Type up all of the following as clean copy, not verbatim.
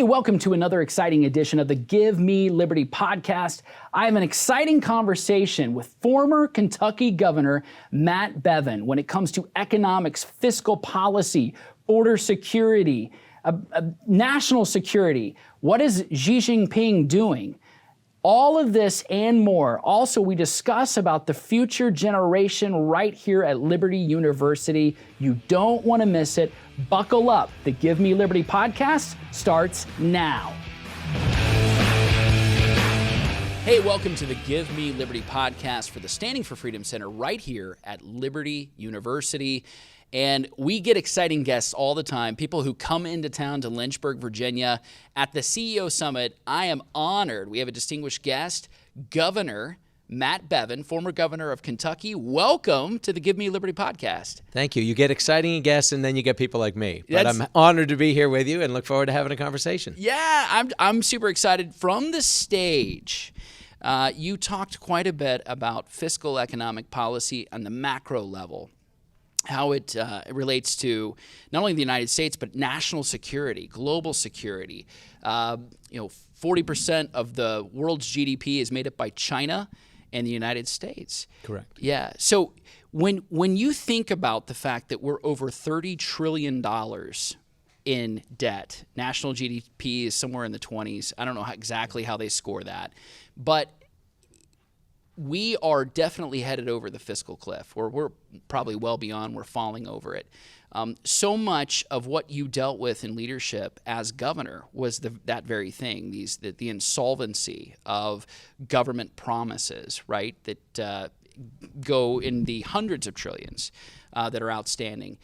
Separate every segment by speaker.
Speaker 1: Hey, welcome to another exciting edition of the Give Me Liberty podcast. I have an exciting conversation with former Kentucky Governor Matt Bevin when it comes to economics, fiscal policy, border security, national security. What is Xi Jinping doing? All of this and more. Also, we discuss about the future generation right here at Liberty University. You don't want to miss it. Buckle up. The Give Me Liberty podcast starts now. Hey, welcome to the Give Me Liberty podcast for the Standing for Freedom Center right here at Liberty University. And we get exciting guests all the time, people who come into town to Lynchburg, Virginia. At the CEO Summit, I am honored. We have a distinguished guest, Governor Matt Bevin, former governor of Kentucky. Welcome to the Give Me Liberty podcast.
Speaker 2: Thank you. You get exciting guests, and then you get people like me. But I'm honored to be here with you and look forward to having a conversation.
Speaker 1: Yeah, I'm super excited. From the stage, you talked quite a bit about fiscal economic policy on the macro level, how it relates to not only the United States, but national security, global security. 40% of the world's GDP is made up by China and the United States.
Speaker 2: Correct.
Speaker 1: Yeah. So when you think about the fact that we're over $30 trillion in debt, national GDP is somewhere in the 20s. I don't know exactly how they score that, but we are definitely headed over the fiscal cliff, or we're probably well beyond, we're falling over it. So much of what you dealt with in leadership as governor was that very thing, the insolvency of government promises, right, that go in the hundreds of trillions that are outstanding.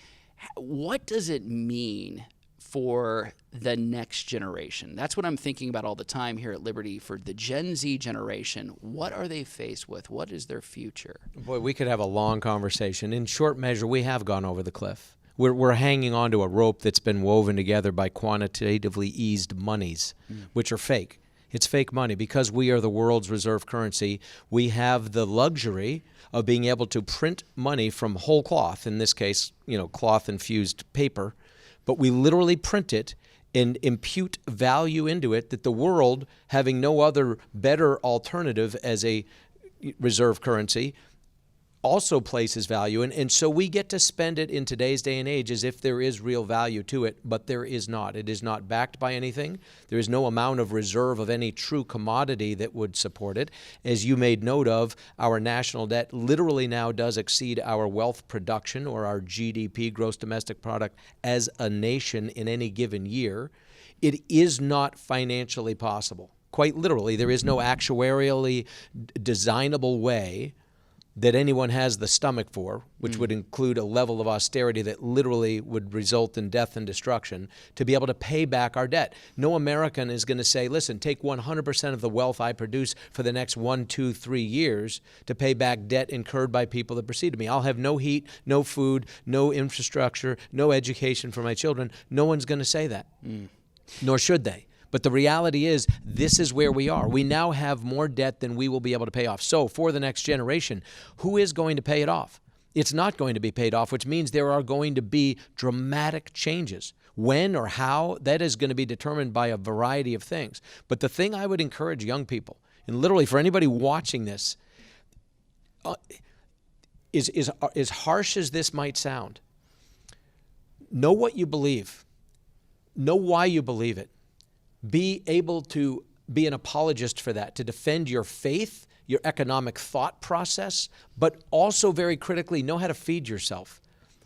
Speaker 1: What does it mean for the next generation? That's what I'm thinking about all the time here at Liberty. For the Gen Z generation, what are they faced with? What is their future?
Speaker 2: Boy, we could have a long conversation. In short measure, we have gone over the cliff. We're hanging on to a rope that's been woven together by quantitatively eased monies, which are fake. It's fake money. Because we are the world's reserve currency, we have the luxury of being able to print money from whole cloth, in this case, cloth-infused paper, but we literally print it and impute value into it that the world, having no other better alternative as a reserve currency, also places value in. And so we get to spend it in today's day and age as if there is real value to it, but there is not. It is not backed by anything. There is no amount of reserve of any true commodity that would support it. As you made note of, our national debt literally now does exceed our wealth production, or our GDP, gross domestic product, as a nation in any given year. It is not financially possible. Quite literally, there is no actuarially designable way that anyone has the stomach for, which would include a level of austerity that literally would result in death and destruction, to be able to pay back our debt. No American is going to say, listen, take 100% of the wealth I produce for the next 1, 2, 3 years to pay back debt incurred by people that preceded me. I'll have no heat, no food, no infrastructure, no education for my children. No one's going to say that, nor should they. But the reality is, this is where we are. We now have more debt than we will be able to pay off. So for the next generation, who is going to pay it off? It's not going to be paid off, which means there are going to be dramatic changes. When or how, that is going to be determined by a variety of things. But the thing I would encourage young people, and literally for anybody watching this, is as harsh as this might sound, know what you believe. Know why you believe it. Be able to be an apologist for that, to defend your faith, your economic thought process, but also very critically know how to feed yourself.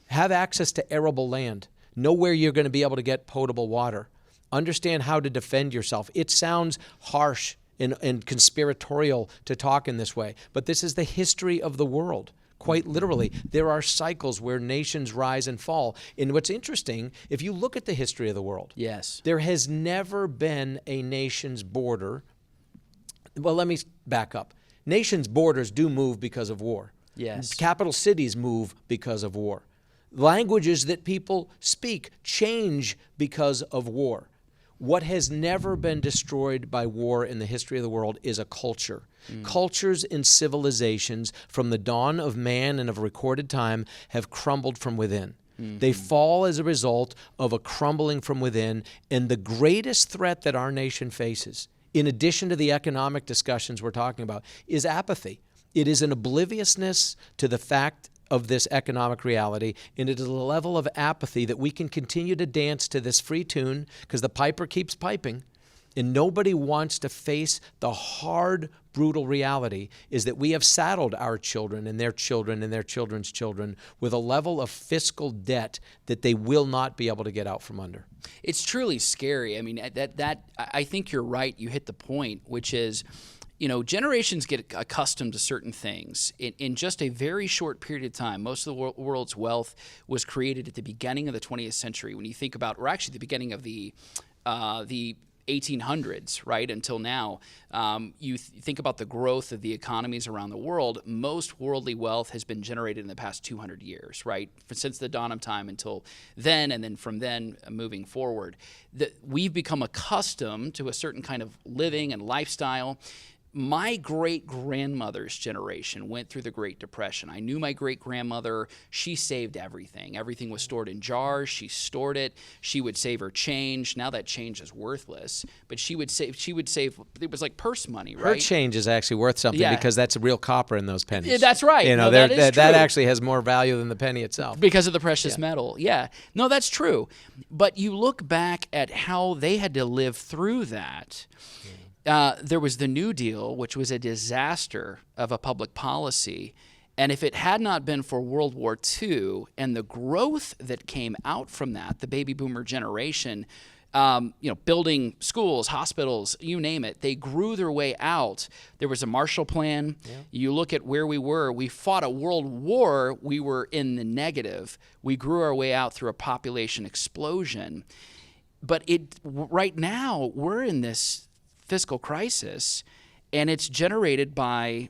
Speaker 2: Have access to arable land. Know where you're going to be able to get potable water. Understand how to defend yourself. It sounds harsh and conspiratorial to talk in this way, but this is the history of the world. Quite literally, there are cycles where nations rise and fall. And what's interesting, if you look at the history of the world,
Speaker 1: yes,
Speaker 2: there has never been a nation's border. Well, let me back up. Nations' borders do move because of war.
Speaker 1: Yes.
Speaker 2: Capital cities move because of war. Languages that people speak change because of war. What has never been destroyed by war in the history of the world is a culture. Cultures and civilizations from the dawn of man and of recorded time have crumbled from within. They fall as a result of a crumbling from within. And the greatest threat that our nation faces, in addition to the economic discussions we're talking about, is apathy. It is an obliviousness to the fact of this economic reality, and it is a level of apathy that we can continue to dance to this free tune because the piper keeps piping, and nobody wants to face the hard, brutal reality is that we have saddled our children and their children and their children's children with a level of fiscal debt that they will not be able to get out from under.
Speaker 1: It's truly scary. I mean, I think you're right. You hit the point, which is, generations get accustomed to certain things in just a very short period of time. Most of the world's wealth was created at the beginning of the 20th century. When you think about, or actually the beginning of the 1800s, right, until now, you think about the growth of the economies around the world. Most worldly wealth has been generated in the past 200 years, right, since the dawn of time until then, and then from then moving forward. We've become accustomed to a certain kind of living and lifestyle. My great-grandmother's generation went through the Great Depression. I knew my great-grandmother. She saved everything. Everything was stored in jars. She stored it. She would save her change. Now that change is worthless, but she would save, it was like purse money, right?
Speaker 2: Her change is actually worth something because that's real copper in those pennies.
Speaker 1: Yeah, that's right.
Speaker 2: That actually has more value than the penny itself.
Speaker 1: Because of the precious metal. Yeah. No, that's true. But you look back at how they had to live through that. There was the New Deal, which was a disaster of a public policy. And if it had not been for World War II and the growth that came out from that, the baby boomer generation, building schools, hospitals, you name it, they grew their way out. There was a Marshall Plan. Yeah. You look at where we were. We fought a world war. We were in the negative. We grew our way out through a population explosion. But right now, we're in this fiscal crisis, and it's generated by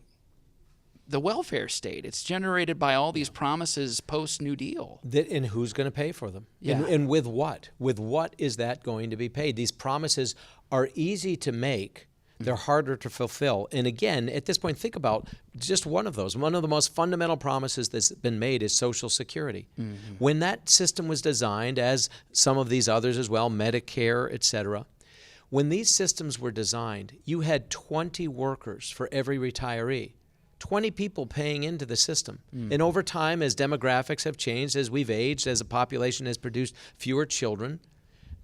Speaker 1: the welfare state. It's generated by all these promises post-New Deal.
Speaker 2: And who's going to pay for them?
Speaker 1: Yeah.
Speaker 2: And with what? With what is that going to be paid? These promises are easy to make. They're harder to fulfill. And again, at this point, think about just one of those. One of the most fundamental promises that's been made is Social Security. Mm-hmm. When that system was designed, as some of these others as well, Medicare, et cetera, when these systems were designed, you had 20 workers for every retiree, 20 people paying into the system. And over time, as demographics have changed, as we've aged, as the population has produced fewer children,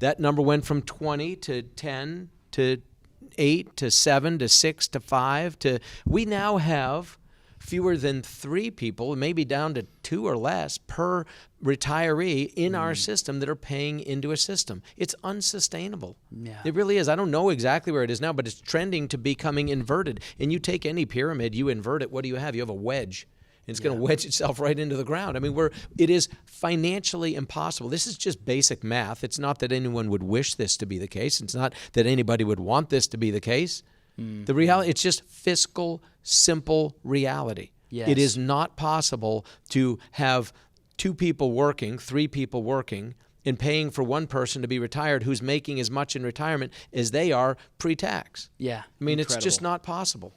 Speaker 2: that number went from 20 to 10 to 8 to 7 to 6 to 5 to we now have fewer than 3 people, maybe down to 2 or less per retiree in our system that are paying into a system. It's unsustainable. Yeah. It really is. I don't know exactly where it is now, but it's trending to becoming inverted. And you take any pyramid, you invert it, what do you have? You have a wedge. And it's going to wedge itself right into the ground. I mean, it is financially impossible. This is just basic math. It's not that anyone would wish this to be the case. It's not that anybody would want this to be the case. The reality, it's just fiscal, simple reality.
Speaker 1: Yes.
Speaker 2: It is not possible to have 2 people working, 3 people working, and paying for one person to be retired who's making as much in retirement as they are pre-tax.
Speaker 1: Yeah,
Speaker 2: I mean,
Speaker 1: incredible.
Speaker 2: It's just not possible.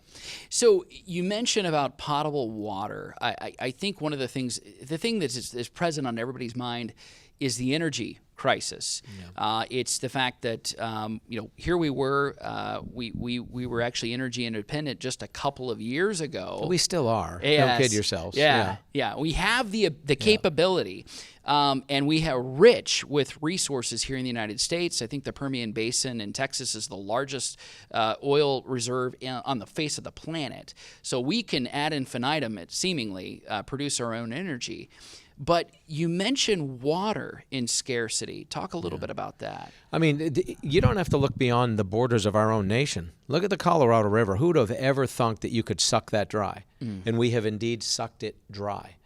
Speaker 1: So you mentioned about potable water. I think one of the thing that is present on everybody's mind is the energy crisis. Yeah. It's the fact that here we were actually energy independent just a couple of years ago.
Speaker 2: We still are.
Speaker 1: Yes.
Speaker 2: Don't kid yourselves.
Speaker 1: Yeah. We have the capability, and we are rich with resources here in the United States. I think the Permian Basin in Texas is the largest oil reserve on the face of the planet. So we can ad infinitum, seemingly, produce our own energy. But you mentioned water in scarcity. Talk a little bit about that.
Speaker 2: I mean, you don't have to look beyond the borders of our own nation. Look at the Colorado River. Who would have ever thunk that you could suck that dry? And we have indeed sucked it dry.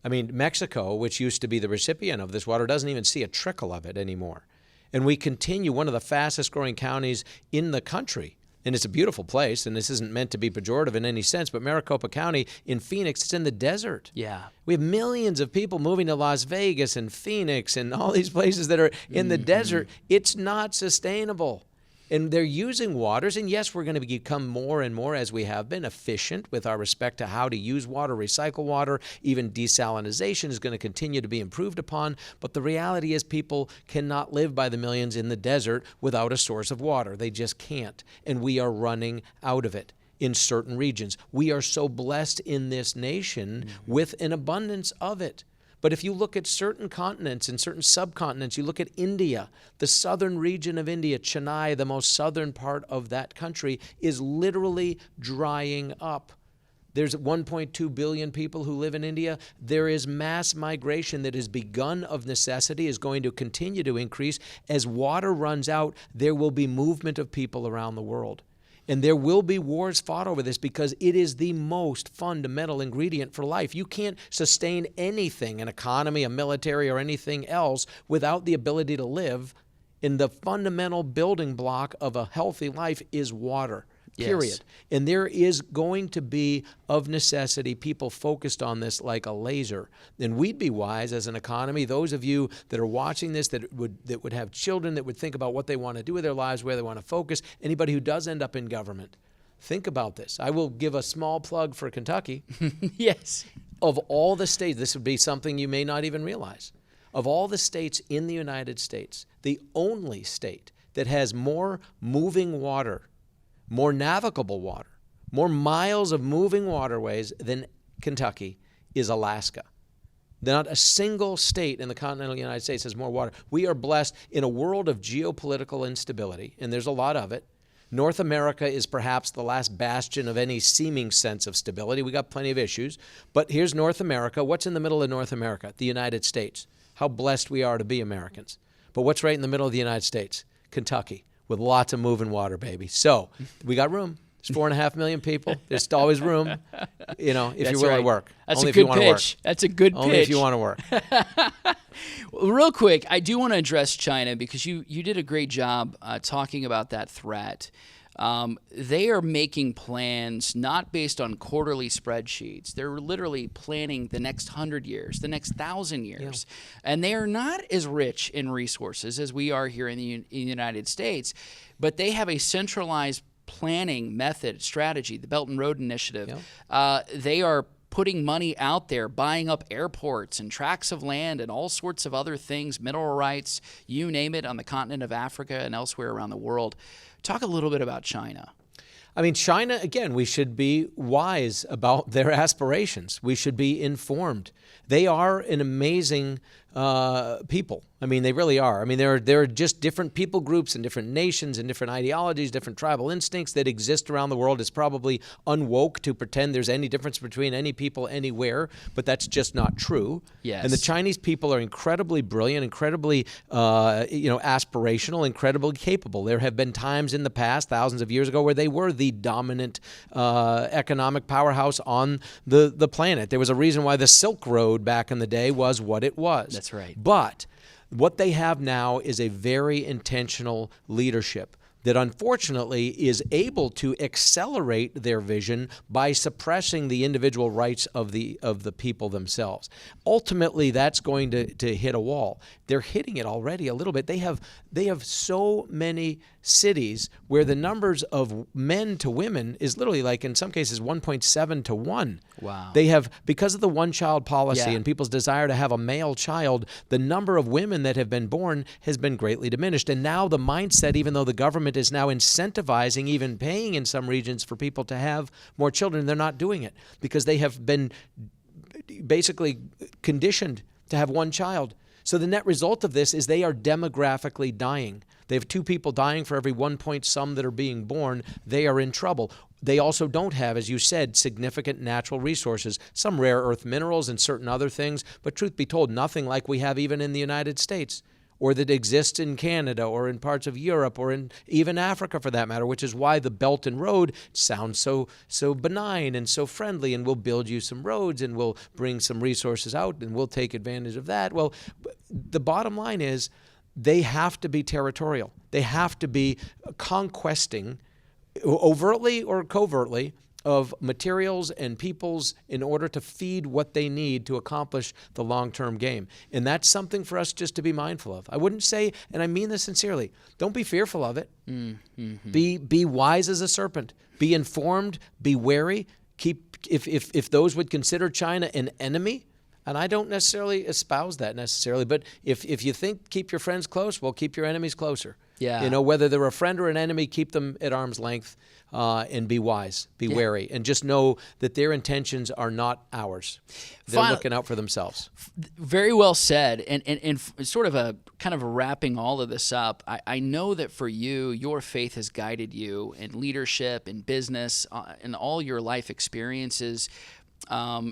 Speaker 2: I mean, Mexico, which used to be the recipient of this water, doesn't even see a trickle of it anymore. And we continue one of the fastest growing counties in the country. And it's a beautiful place, and this isn't meant to be pejorative in any sense, but Maricopa County in Phoenix, it's in the desert.
Speaker 1: Yeah.
Speaker 2: We have millions of people moving to Las Vegas and Phoenix and all these places that are in the desert. It's not sustainable. And they're using waters. And yes, we're going to become more and more, as we have been, efficient with our respect to how to use water, recycle water. Even desalinization is going to continue to be improved upon. But the reality is people cannot live by the millions in the desert without a source of water. They just can't. And we are running out of it in certain regions. We are so blessed in this nation with an abundance of it. But if you look at certain continents and certain subcontinents, you look at India, the southern region of India, Chennai, the most southern part of that country, is literally drying up. There's 1.2 billion people who live in India. There is mass migration that has begun of necessity, is going to continue to increase. As water runs out, there will be movement of people around the world. And there will be wars fought over this because it is the most fundamental ingredient for life. You can't sustain anything, an economy, a military, or anything else without the ability to live. And the fundamental building block of a healthy life is water. Period. Yes. And there is going to be, of necessity, people focused on this like a laser. And we'd be wise as an economy, those of you that are watching this that would have children, that would think about what they want to do with their lives, where they want to focus, anybody who does end up in government, think about this. I will give a small plug for Kentucky.
Speaker 1: Yes.
Speaker 2: Of all the states, this would be something you may not even realize. Of all the states in the United States, the only state that has more moving water, more navigable water, more miles of moving waterways than Kentucky is Alaska. Not a single state in the continental United States has more water. We are blessed in a world of geopolitical instability, and there's a lot of it. North America is perhaps the last bastion of any seeming sense of stability. We got plenty of issues, but here's North America. What's in the middle of North America? The United States. How blessed we are to be Americans. But what's right in the middle of the United States? Kentucky. With lots of moving water, baby. So we got room. There's 4.5 million people. There's always room, if you're willing to work.
Speaker 1: That's
Speaker 2: Only
Speaker 1: a good
Speaker 2: if you want to work.
Speaker 1: pitch. That's a good pitch.
Speaker 2: Only if you want to work.
Speaker 1: Well, real quick, I do want to address China because you did a great job talking about that threat. They are making plans not based on quarterly spreadsheets. They're literally planning the next 100 years, the next 1,000 years. Yeah. And they are not as rich in resources as we are here in the United States, but they have a centralized planning method, strategy, the Belt and Road Initiative. Yeah. They are putting money out there, buying up airports and tracts of land and all sorts of other things, mineral rights, you name it, on the continent of Africa and elsewhere around the world. Talk a little bit about China.
Speaker 2: I mean, China, again, we should be wise about their aspirations. We should be informed. They are an amazing people. I mean, they really are. I mean, there are just different people groups and different nations and different ideologies, different tribal instincts that exist around the world. It's probably unwoke to pretend there's any difference between any people anywhere, but that's just not true.
Speaker 1: Yes.
Speaker 2: And the Chinese people are incredibly brilliant, incredibly aspirational, incredibly capable. There have been times in the past, thousands of years ago, where they were the dominant economic powerhouse on the planet. There was a reason why the Silk Road back in the day was what it was.
Speaker 1: That's right.
Speaker 2: But what they have now is a very intentional leadership that unfortunately is able to accelerate their vision by suppressing the individual rights of the people themselves. Ultimately, that's going to hit a wall. They're hitting it already a little bit. They have so many cities where the numbers of men to women is literally, like in some cases, 1.7 to 1.
Speaker 1: Wow.
Speaker 2: They have, because of the one-child policy and people's desire to have a male child, the number of women that have been born has been greatly diminished. And now the mindset, even though the government is now incentivizing, even paying in some regions for people to have more children, they're not doing it because they have been basically conditioned to have one child. So the net result of this is they are demographically dying. They have 2 people dying for every 1 point some that are being born. They are in trouble. They also don't have, as you said, significant natural resources, some rare earth minerals and certain other things, but truth be told, nothing like we have even in the United States, or that exists in Canada or in parts of Europe or in even Africa for that matter, which is why the Belt and Road sounds so benign and so friendly, and we'll build you some roads and we'll bring some resources out and we'll take advantage of that. Well, the bottom line is they have to be territorial. They have to be conquesting, overtly or covertly, of materials and peoples in order to feed what they need to accomplish the long-term game. And that's something for us just to be mindful of. I wouldn't say, and I mean this sincerely, don't be fearful of it. Mm-hmm. Be wise as a serpent. Be informed, be wary. If those would consider China an enemy, and I don't necessarily espouse that necessarily, but if you think keep your friends close, well, keep your enemies closer.
Speaker 1: Yeah.
Speaker 2: You know, whether they're a friend or an enemy, keep them at arm's length, and be wise, be wary, and just know that their intentions are not ours. They're looking out for themselves.
Speaker 1: Very well said. And sort of a kind of wrapping all of this up, I know that for you, your faith has guided you in leadership, in business, in all your life experiences.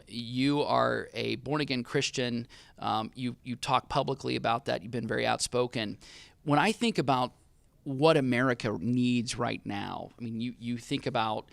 Speaker 1: You are a born-again Christian. You talk publicly about that. You've been very outspoken. When I think about what America needs right now, I mean, you think about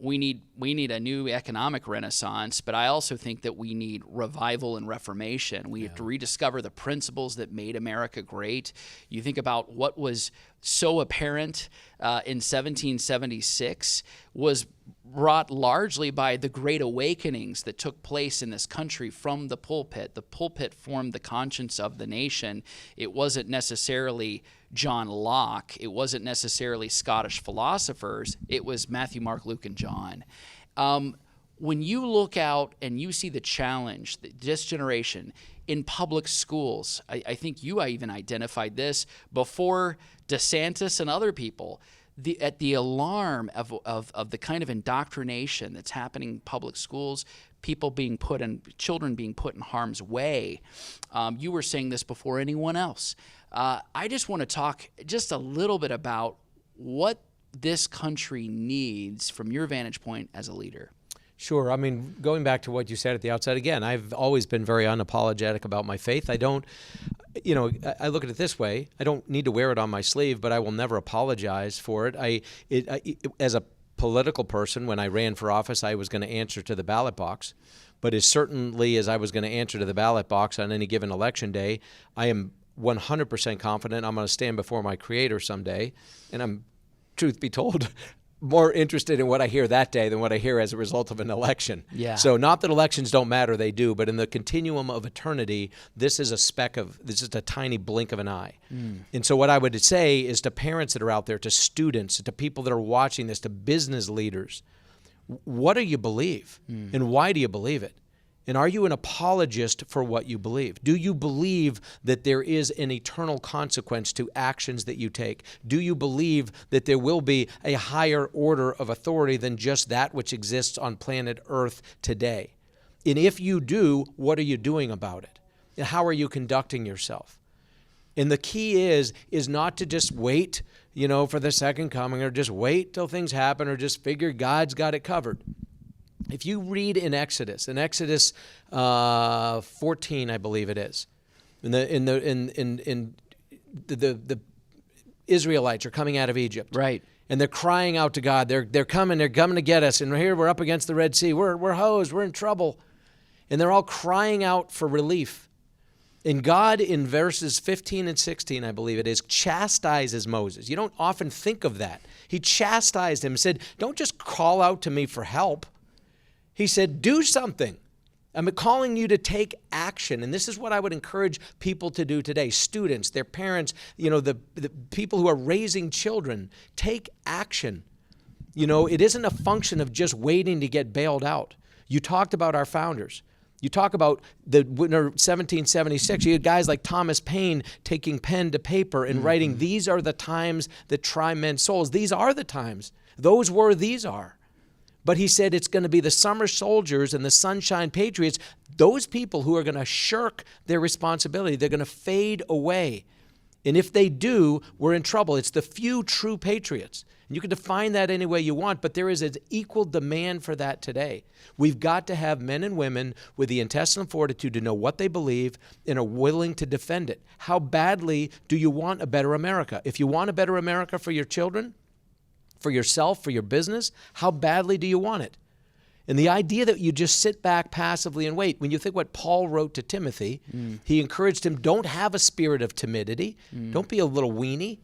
Speaker 1: we need a new economic renaissance, but I also think that we need revival and reformation. We have to rediscover the principles that made America great. You think about what was so apparent in 1776 was brought largely by the great awakenings that took place in this country from the pulpit. The pulpit formed the conscience of the nation. It wasn't necessarily John Locke. It wasn't necessarily Scottish philosophers. It was Matthew, Mark, Luke, and John. When you look out and you see the challenge, this generation in public schools, I think you even identified this before DeSantis and other people, at the alarm of the kind of indoctrination that's happening in public schools, children being put in harm's way. You were saying this before anyone else. I just want to talk just a little bit about what this country needs from your vantage point as a leader.
Speaker 2: Sure. I mean, going back to what you said at the outset, again, I've always been very unapologetic about my faith. I don't, I look at it this way. I don't need to wear it on my sleeve, but I will never apologize for it. As a political person, when I ran for office, I was going to answer to the ballot box. But as certainly as I was going to answer to the ballot box on any given election day, I am 100% confident I'm going to stand before my Creator someday. And I'm, truth be told, more interested in what I hear that day than what I hear as a result of an election.
Speaker 1: Yeah.
Speaker 2: So not that elections don't matter, they do, but in the continuum of eternity, this is a tiny blink of an eye. And so what I would say is to parents that are out there, to students, to people that are watching this, to business leaders, what do you believe? And why do you believe it? And are you an apologist for what you believe? Do you believe that there is an eternal consequence to actions that you take? Do you believe that there will be a higher order of authority than just that which exists on planet Earth today? And if you do, what are you doing about it? And how are you conducting yourself? And the key is not to just wait, for the second coming, or just wait till things happen, or just figure God's got it covered. If you read in Exodus 14, I believe it is, the Israelites are coming out of Egypt,
Speaker 1: right?
Speaker 2: And they're crying out to God. They're coming to get us, and here we're up against the Red Sea. We're hosed. We're in trouble, and they're all crying out for relief. And God, in verses 15 and 16, I believe it is, chastises Moses. You don't often think of that. He chastised him and said, "Don't just call out to me for help." He said, do something. I'm calling you to take action. And this is what I would encourage people to do today. Students, their parents, the people who are raising children, take action. It isn't a function of just waiting to get bailed out. You talked about our founders. You talk about the winter 1776. You had guys like Thomas Paine taking pen to paper and writing, "These are the times that try men's souls." These are the times. Those were, these are. But he said it's going to be the summer soldiers and the sunshine patriots, those people who are going to shirk their responsibility. They're going to fade away. And if they do, we're in trouble. It's the few true patriots. And you can define that any way you want, but there is an equal demand for that today. We've got to have men and women with the intestinal fortitude to know what they believe and are willing to defend it. How badly do you want a better America? If you want a better America for your children, for yourself, for your business, how badly do you want it? And the idea that you just sit back passively and wait, when you think what Paul wrote to Timothy, he encouraged him, don't have a spirit of timidity. Don't be a little weenie.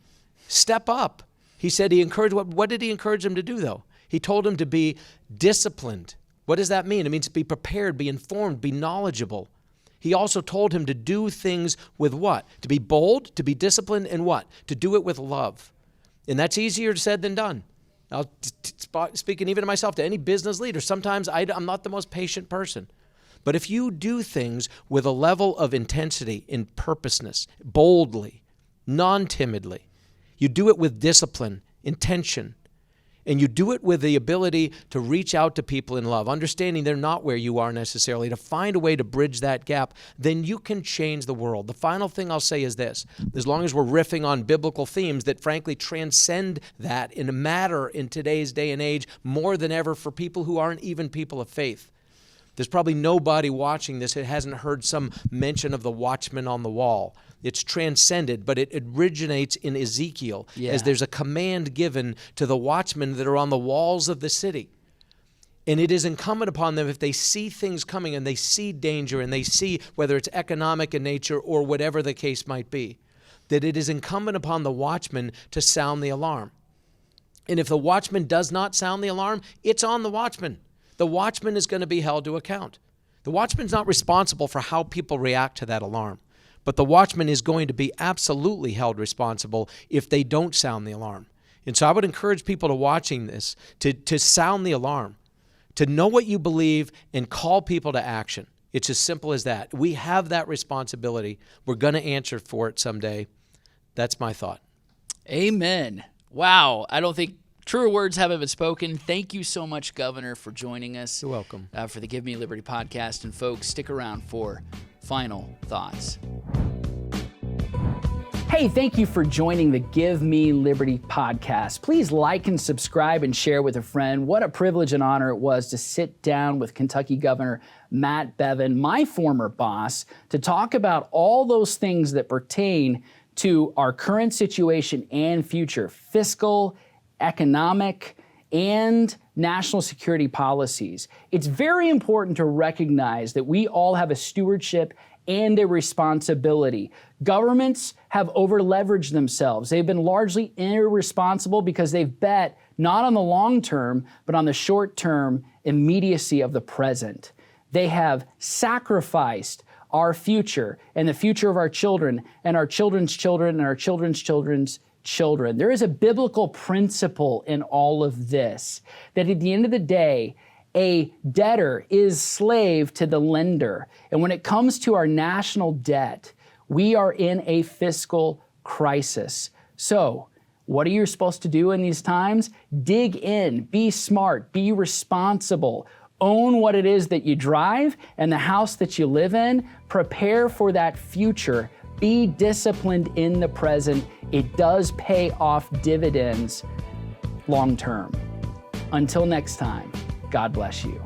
Speaker 2: Step up. He said he encouraged, what did he encourage him to do though? He told him to be disciplined. What does that mean? It means to be prepared, be informed, be knowledgeable. He also told him to do things with what? To be bold, to be disciplined, and what? To do it with love. And that's easier said than done. Now, speaking even to myself, to any business leader, sometimes I'm not the most patient person. But if you do things with a level of intensity and purposeness, boldly, non-timidly, you do it with discipline, intention, and you do it with the ability to reach out to people in love, understanding they're not where you are necessarily, to find a way to bridge that gap, then you can change the world. The final thing I'll say is this: as long as we're riffing on biblical themes that frankly transcend that in a matter in today's day and age more than ever for people who aren't even people of faith. There's probably nobody watching this that hasn't heard some mention of the watchman on the wall. It's transcended, but it originates in Ezekiel, as there's a command given to the watchmen that are on the walls of the city. And it is incumbent upon them, if they see things coming and they see danger and they see whether it's economic in nature or whatever the case might be, that it is incumbent upon the watchman to sound the alarm. And if the watchman does not sound the alarm, it's on the watchman. The watchman is going to be held to account. The watchman's not responsible for how people react to that alarm, but the watchman is going to be absolutely held responsible if they don't sound the alarm. And so I would encourage people to watching this to sound the alarm, to know what you believe and call people to action. It's as simple as that. We have that responsibility. We're going to answer for it someday. That's my thought.
Speaker 1: Amen. Wow. I don't think truer words haven't been spoken. Thank you so much, Governor, for joining us.
Speaker 2: You're welcome.
Speaker 1: For the Give Me Liberty podcast. And folks, stick around for final thoughts. Hey, thank you for joining the Give Me Liberty podcast. Please like and subscribe and share with a friend. What a privilege and honor it was to sit down with Kentucky Governor Matt Bevin, my former boss, to talk about all those things that pertain to our current situation and future, fiscal, economic, and national security policies. It's very important to recognize that we all have a stewardship and a responsibility. Governments have over-leveraged themselves. They've been largely irresponsible because they've bet not on the long term, but on the short-term immediacy of the present. They have sacrificed our future and the future of our children and our children's children and our children's children's children. There is a biblical principle in all of this, that at the end of the day, a debtor is slave to the lender. And when it comes to our national debt, we are in a fiscal crisis. So, what are you supposed to do in these times? Dig in, be smart, be responsible, own what it is that you drive and the house that you live in, prepare for that future. Be disciplined in the present. It does pay off dividends long term. Until next time, God bless you.